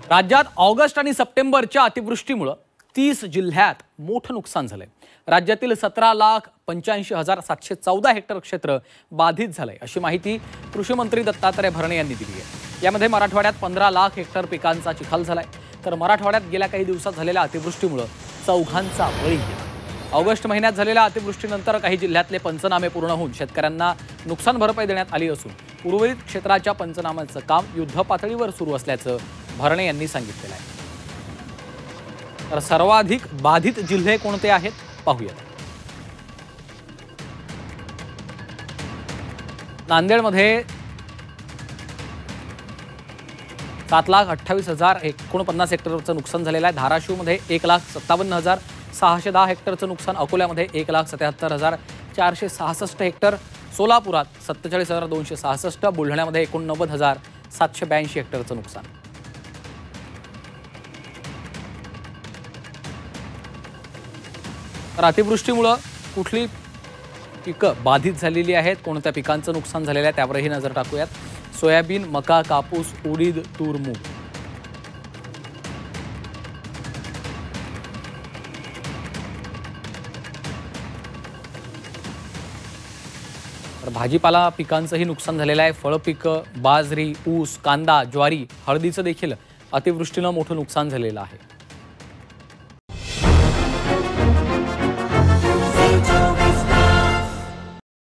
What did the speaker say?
राज्यात ऑगस्ट आणि सप्टेंबरच्या अतिवृष्टीमुळे 30 जिल्ह्यात मोठं नुकसान झालंय। राज्यातील 17,85,714 हेक्टर क्षेत्र बाधित झालंय अशी माहिती कृषी मंत्री दत्तात्रय भरणे यांनी दिली आहे। यामध्ये मराठवाड्यात 15 लाख हेक्टर पिकांचा चिखल झालाय, तर मराठवाड्यात गेल्या काही दिवसात झालेल्या अतिवृष्टीमुळे चौघांचा बळी गेला। ऑगस्ट महिन्यात झालेल्या अतिवृष्टीनंतर काही जिल्ह्यातले पंचनामे पूर्ण होऊन शेतकऱ्यांना नुकसान भरपाई देण्यात आली असून उर्वरित क्षेत्राच्या पंचनाम्याचं काम युद्धपातळीवर सुरू असल्याचं भरणे यांनी सांगितलेलं आहे। तर सर्वाधिक बाधित जिल्हे कोणते आहेत पाहूया। नांदेडमध्ये 7,28,049 हेक्टरचं नुकसान झालेलं आहे। धाराशिवमध्ये 1,57,610 हेक्टरचं नुकसान, अकोल्यामध्ये 1,77,466 हेक्टर, सोलापुरात 47,266, बुलढाण्यामध्ये 89,782 हेक्टरचं नुकसान। तर अतिवृष्टीमुळे कुठली पिकं बाधित झालेली आहेत, कोणत्या पिकांचं नुकसान झालेलं आहे त्यावरही नजर टाकूयात। सोयाबीन, मका, कापूस, उडीद, तूर, मूग। तर भाजीपाला पिकांचंही नुकसान झालेलं आहे। फळ पिकं, बाजरी, ऊस, कांदा, ज्वारी, हळदीचं देखील अतिवृष्टीनं मोठं नुकसान झालेलं आहे।